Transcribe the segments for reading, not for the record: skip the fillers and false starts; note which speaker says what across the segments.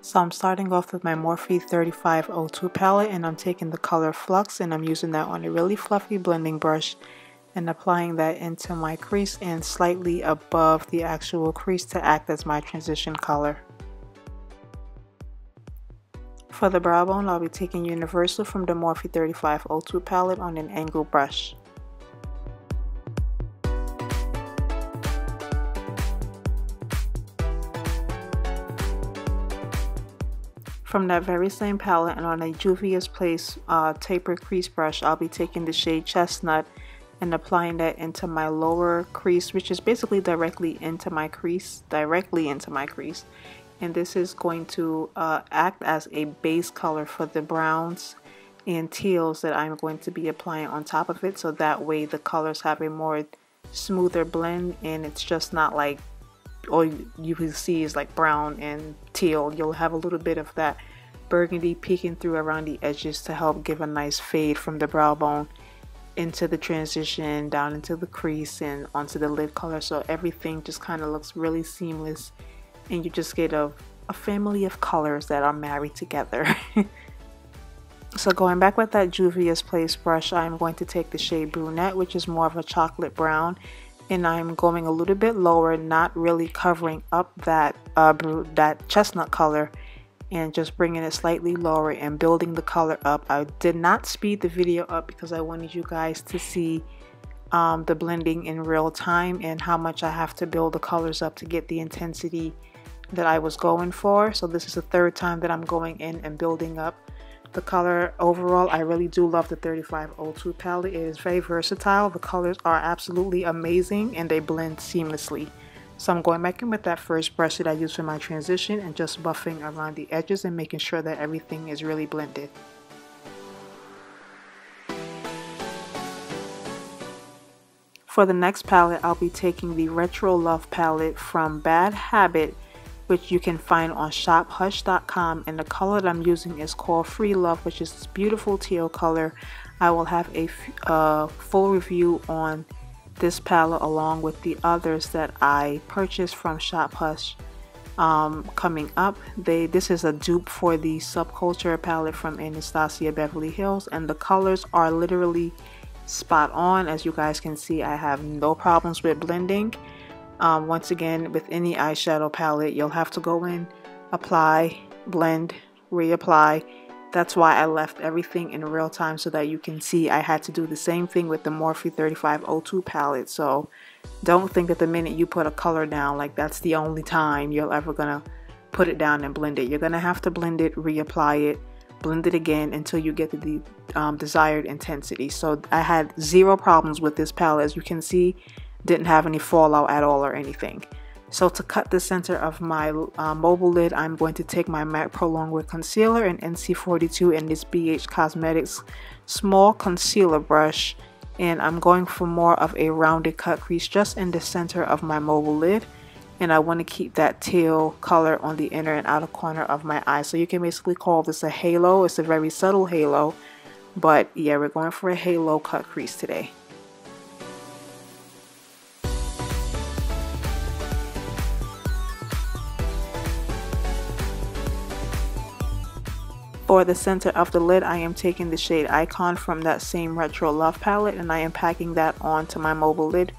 Speaker 1: So I'm starting off with my Morphe 3502 palette, and I'm taking the color Flux, and I'm using that on a really fluffy blending brush and applying that into my crease and slightly above the actual crease to act as my transition color. For the brow bone, I'll be taking Universal from the Morphe 3502 palette on an angle brush. From that very same palette and on a Juvia's Place tapered crease brush, I'll be taking the shade Chestnut and applying that into my lower crease, which is basically directly into my crease. And this is going to act as a base color for the browns and teals that I'm going to be applying on top of it, so that way the colors have a more smoother blend and it's just not like all you can see is like brown and teal. You'll have a little bit of that burgundy peeking through around the edges to help give a nice fade from the brow bone into the transition, down into the crease and onto the lid color, so everything just kind of looks really seamless and you just get a family of colors that are married together. So going back with that Juvia's Place brush, I'm going to take the shade Brunette, which is more of a chocolate brown, and I'm going a little bit lower, not really covering up that chestnut color, and just bringing it slightly lower and building the color up. I did not speed the video up because I wanted you guys to see the blending in real time and how much I have to build the colors up to get the intensity that I was going for. So this is the third time that I'm going in and building up the color. Overall, I really do love the 3502 palette. It is very versatile. The colors are absolutely amazing and they blend seamlessly. So I'm going back in with that first brush that I used for my transition and just buffing around the edges and making sure that everything is really blended. For the next palette, I'll be taking the Retro Love palette from Bad Habit, which you can find on shophush.com, and the color that I'm using is called Free Love, which is this beautiful teal color. I will have a full review on this palette along with the others that I purchased from Shop Hush coming up. This is a dupe for the Subculture palette from Anastasia Beverly Hills, and the colors are literally spot on. As you guys can see, I have no problems with blending. Once again, with any eyeshadow palette, you'll have to go in, apply, blend, reapply. That's why I left everything in real time so that you can see I had to do the same thing with the Morphe 3502 palette. So don't think that the minute you put a color down, like that's the only time you're ever gonna put it down and blend it. You're gonna have to blend it, reapply it, blend it again until you get the desired intensity. So I had zero problems with this palette. As you can see, didn't have any fallout at all or anything. So to cut the center of my mobile lid, I'm going to take my MAC Pro Longwear Concealer in NC42 and this BH Cosmetics small concealer brush, and I'm going for more of a rounded cut crease just in the center of my mobile lid, and I want to keep that teal color on the inner and outer corner of my eye. So you can basically call this a halo. It's a very subtle halo, but yeah, we're going for a halo cut crease today. For the center of the lid, I am taking the shade Icon from that same Retro Love palette, and I am packing that onto my mobile lid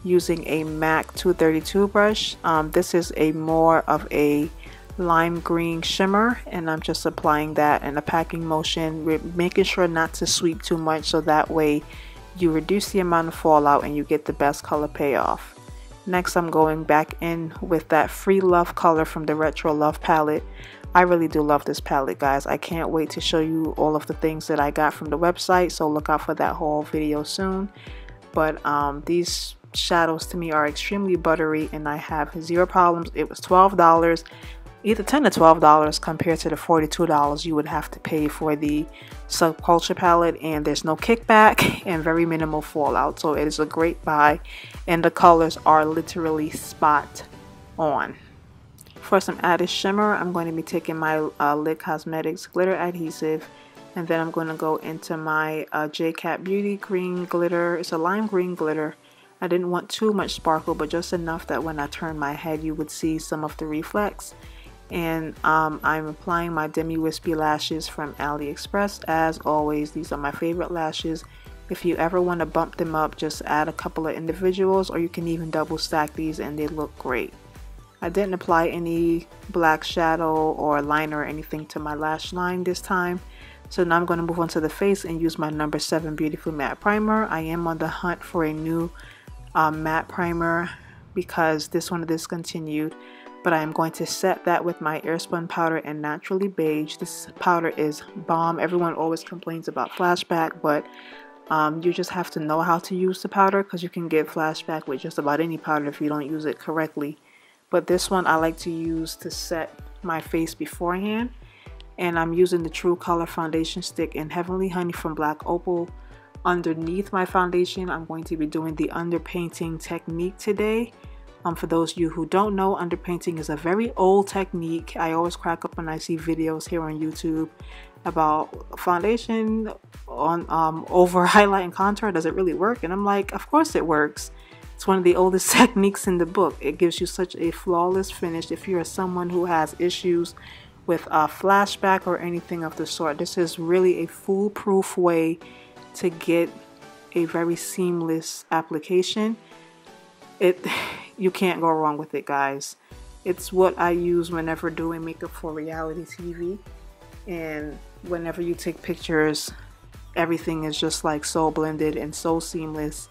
Speaker 1: using a MAC 232 brush. This is a more of a lime green shimmer, and I'm just applying that in a packing motion. We're making sure not to sweep too much so that way you reduce the amount of fallout and you get the best color payoff. Next, I'm going back in with that Free Love color from the Retro Love palette. I really do love this palette, guys. I can't wait to show you all of the things that I got from the website, so look out for that whole video soon. But these shadows to me are extremely buttery and I have zero problems. It was $12, either $10 to $12 compared to the $42 you would have to pay for the Subculture palette, and there's no kickback and very minimal fallout, so it is a great buy and the colors are literally spot on. For some added shimmer, I'm going to be taking my LIIIIIFE Cosmetics glitter adhesive, and then I'm going to go into my JCAT Beauty green glitter. It's a lime green glitter. I didn't want too much sparkle, but just enough that when I turn my head you would see some of the reflex. And I'm applying my Demi Wispy lashes from AliExpress. As always, these are my favorite lashes. If you ever want to bump them up, just add a couple of individuals, or you can even double stack these and they look great. I didn't apply any black shadow or liner or anything to my lash line this time. So now I'm going to move on to the face and use my No. 7 Beautifully Matte Primer. I am on the hunt for a new matte primer because this one discontinued. But I am going to set that with my Airspun powder and Naturally Beige. This powder is bomb. Everyone always complains about flashback, but you just have to know how to use the powder, because you can get flashback with just about any powder if you don't use it correctly. But this one I like to use to set my face beforehand. And I'm using the True Color foundation stick in Heavenly Honey from Black Opal. Underneath my foundation, I'm going to be doing the underpainting technique today. For those of you who don't know, underpainting is a very old technique. I always crack up when I see videos here on YouTube about foundation on over highlight and contour. Does it really work? And I'm like, of course it works. It's one of the oldest techniques in the book. It gives you such a flawless finish. If you're someone who has issues with flashback or anything of the sort, this is really a foolproof way to get a very seamless application. You can't go wrong with it, guys. It's what I use whenever doing makeup for reality TV, and whenever you take pictures, everything is just like so blended and so seamless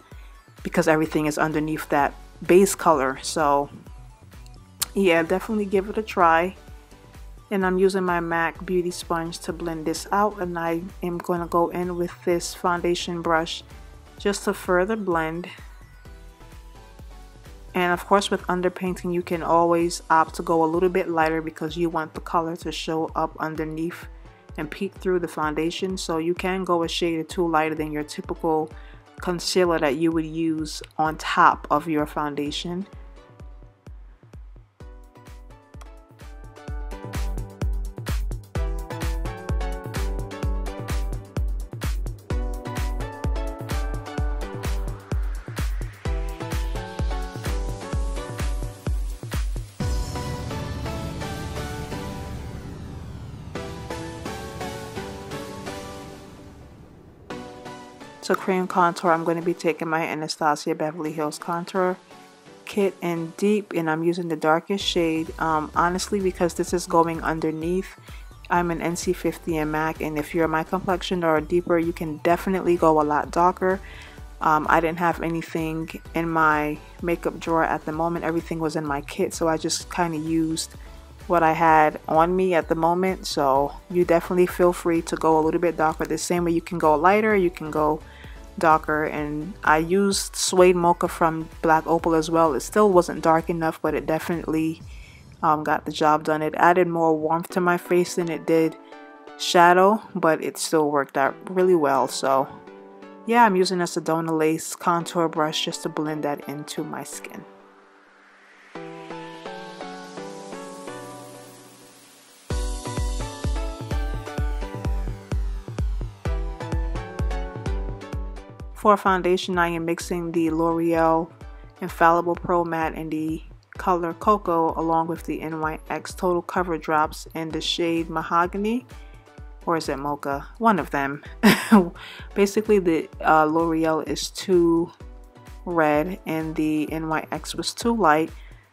Speaker 1: because everything is underneath that base color. So yeah, definitely give it a try. And I'm using my MAC Beauty Sponge to blend this out, and I am going to go in with this foundation brush just to further blend. And of course, with underpainting, you can always opt to go a little bit lighter because you want the color to show up underneath and peek through the foundation. So you can go a shade or two lighter than your typical concealer that you would use on top of your foundation. To cream contour, I'm going to be taking my Anastasia Beverly Hills Contour Kit in Deep, and I'm using the darkest shade. Honestly, because this is going underneath, I'm an NC50 in MAC, and if you're my complexion or deeper, you can definitely go a lot darker. I didn't have anything in my makeup drawer at the moment. Everything was in my kit, so I just kind of used what I had on me at the moment. So you definitely feel free to go a little bit darker. The same way you can go lighter, you can go darker. And I used Suede Mocha from Black Opal as well. It still wasn't dark enough, but it definitely got the job done. It added more warmth to my face than it did shadow, but it still worked out really well. So yeah, I'm using a Sedona Lace contour brush just to blend that into my skin. For foundation, I am mixing the Loreal Infallible Pro Matte in the color Cocoa along with the NYX Total Cover Drops in the shade Mahogany, or is it Mocha? One of them. Basically, the Loreal is too red and the NYX was too light,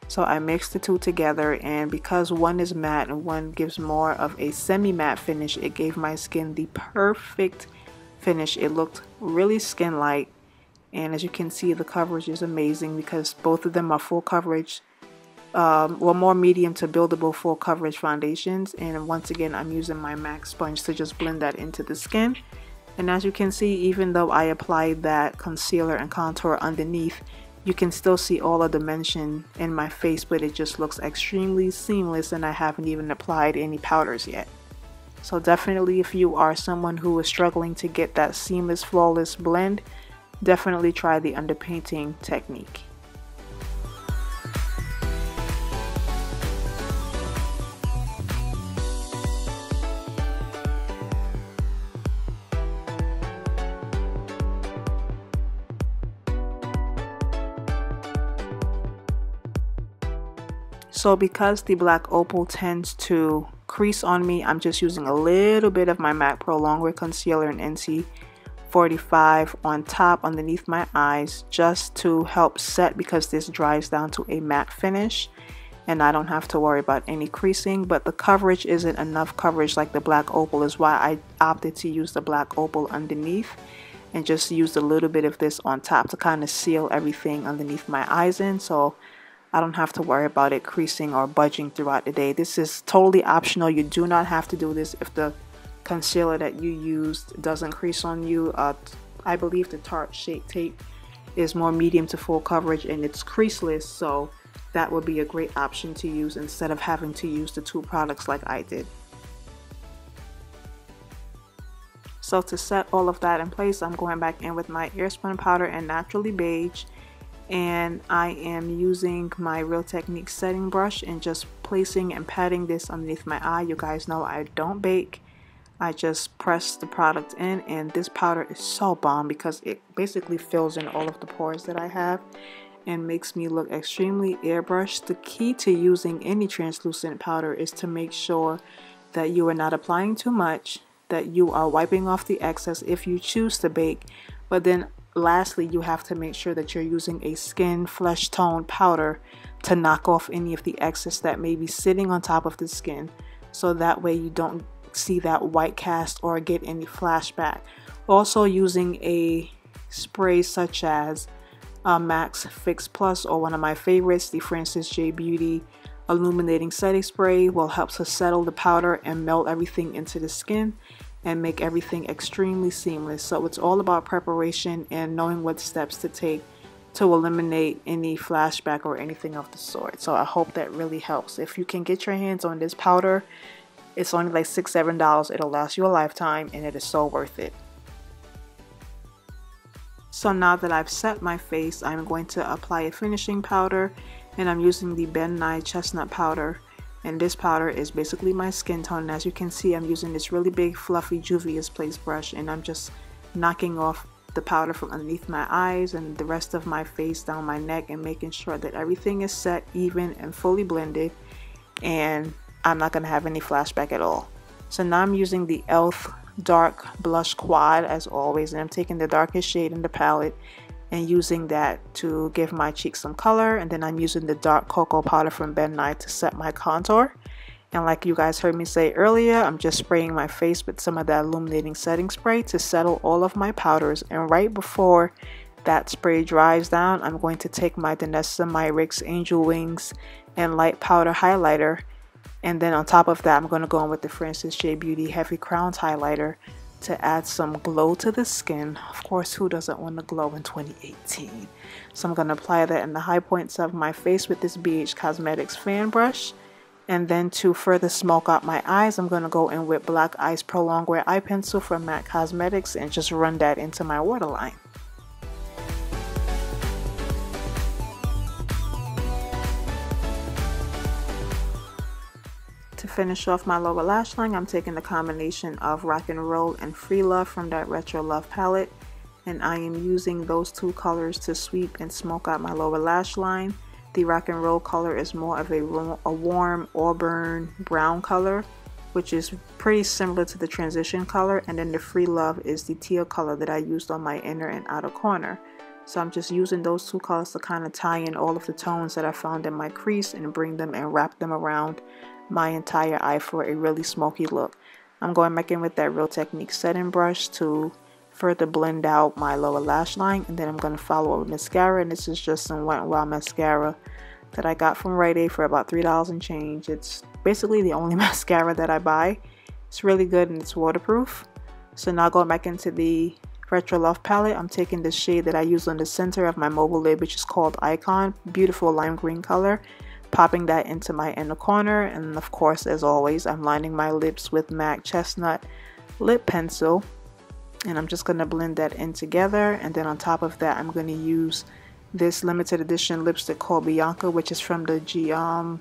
Speaker 1: so I mixed the two together, and because one is matte and one gives more of a semi-matte finish, it gave my skin the perfect finish. It looked really skin light, and as you can see, the coverage is amazing because both of them are full coverage, well, more medium to buildable full coverage foundations. And once again, I'm using my MAC sponge to just blend that into the skin. And as you can see, even though I applied that concealer and contour underneath, you can still see all the dimension in my face, but it just looks extremely seamless, and I haven't even applied any powders yet. So definitely, if you are someone who is struggling to get that seamless, flawless blend, definitely try the underpainting technique. So because the black opal tends to crease on me, I'm just using a little bit of my MAC Pro Longwear Concealer in NC45 on top underneath my eyes just to help set, because this dries down to a matte finish and I don't have to worry about any creasing. But the coverage isn't enough coverage like the black opal, is why I opted to use the black opal underneath and just used a little bit of this on top to kind of seal everything underneath my eyes in, so I don't have to worry about it creasing or budging throughout the day. This is totally optional. You do not have to do this if the concealer that you used doesn't crease on you. I believe the Tarte Shape Tape is more medium to full coverage and it's creaseless, so that would be a great option to use instead of having to use the two products like I did. So to set all of that in place, I'm going back in with my Airspun powder and Naturally Beige, and I am using my Real Technique setting brush and just placing and patting this underneath my eye. You guys know I don't bake. I just press the product in, and this powder is so bomb because it basically fills in all of the pores that I have and makes me look extremely airbrushed. The key to using any translucent powder is to make sure that you are not applying too much, that you are wiping off the excess if you choose to bake, but then lastly you have to make sure that you're using a skin flesh tone powder to knock off any of the excess that may be sitting on top of the skin, so that way you don't see that white cast or get any flashback. Also using a spray such as Max Fix Plus, or one of my favorites, the Francis J Beauty Illuminating Setting Spray, will help to settle the powder and melt everything into the skin and make everything extremely seamless. So it's all about preparation and knowing what steps to take to eliminate any flashback or anything of the sort. So I hope that really helps. If you can get your hands on this powder, it's only like $6–7. It'll last you a lifetime and it is so worth it. So now that I've set my face, I'm going to apply a finishing powder, and I'm using the Ben Nye Chestnut powder, and this powder is basically my skin tone. And as you can see, I'm using this really big fluffy Juvia's Place brush, and I'm just knocking off the powder from underneath my eyes and the rest of my face down my neck, and making sure that everything is set even and fully blended, and I'm not going to have any flashback at all. So now I'm using the e.l.f. Dark Blush Quad as always, and I'm taking the darkest shade in the palette and using that to give my cheeks some color. And then I'm using the dark cocoa powder from Ben Nye to set my contour. And like you guys heard me say earlier, I'm just spraying my face with some of that illuminating setting spray to settle all of my powders. And right before that spray dries down, I'm going to take my Daneasa Myricks Angel Wings and Light Powder Highlighter, and then on top of that I'm going to go in with the Francis J Beauty Heavy Crowns Highlighter to add some glow to the skin. Of course, who doesn't want to glow in 2018? So I'm going to apply that in the high points of my face with this BH Cosmetics fan brush. And then to further smoke out my eyes, I'm going to go in with Black Ice Pro Longwear Eye Pencil from MAC Cosmetics and just run that into my waterline. To finish off my lower lash line, I'm taking the combination of Rock and Roll and Free Love from that Retro Love palette, and I am using those two colors to sweep and smoke out my lower lash line. The Rock and Roll color is more of a warm auburn brown color, which is pretty similar to the transition color, and then the Free Love is the teal color that I used on my inner and outer corner. So I'm just using those two colors to kind of tie in all of the tones that I found in my crease and bring them and wrap them around my entire eye for a really smoky look. I'm going back in with that Real Technique setting brush to further blend out my lower lash line, and then I'm going to follow up with mascara, and this is just some Wet n Wild mascara that I got from Rite Aid for about $3 and change. It's basically the only mascara that I buy. It's really good and it's waterproof. So now going back into the Retro Love palette, I'm taking the shade that I use on the center of my mobile lid, which is called Icon, beautiful lime green color, popping that into my inner corner. And of course, as always, I'm lining my lips with MAC Chestnut lip pencil, and I'm just going to blend that in together. And then on top of that, I'm going to use this limited edition lipstick called Bianca, which is from the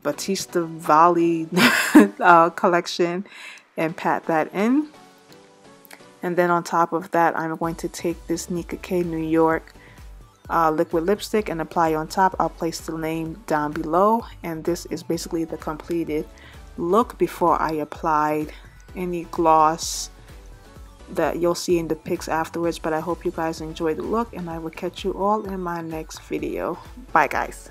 Speaker 1: Batista Valley collection, and pat that in. And then on top of that, I'm going to take this Nika K New York liquid lipstick and apply on top. I'll place the name down below, and this is basically the completed look before I applied any gloss that you'll see in the pics afterwards. But I hope you guys enjoyed the look, and I will catch you all in my next video. Bye guys.